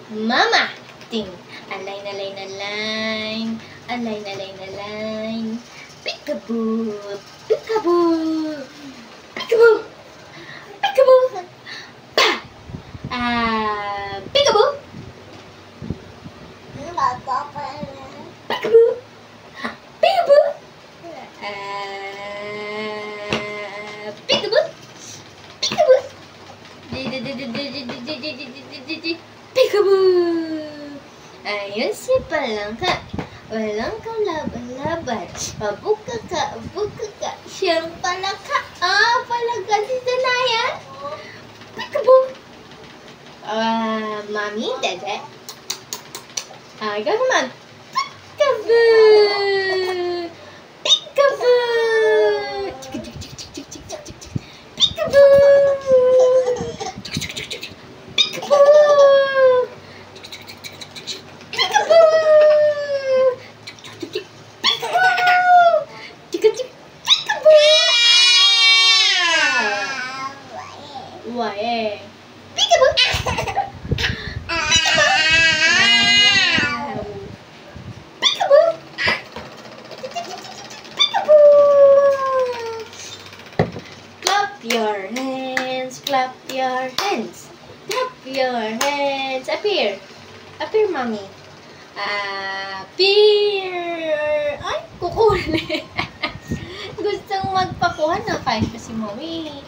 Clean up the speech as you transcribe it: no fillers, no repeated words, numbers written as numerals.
Mama. Ting. Align, align, align. Align, align, align. Peekaboo. Peekaboo. Peekaboo. Peekaboo. Peekaboo. Peekaboo. Peekaboo. Peekaboo. Peekaboo. Peekaboo. Ayun si Palangka. Walang kang laban-laban. Abuka ka. Siyang Palangka. Palangka si Danayan. Peekaboo. Mommy, Dada. Ikaw naman. Peekaboo. Peekaboo. Peekaboo. Why? Peekaboo! Peekaboo! Peekaboo! Clap your hands, clap your hands. Clap your hands. Appear. Appear, mommy. Appear. Ay, kukulit. Gustong magpakuha na kahit pa si mommy.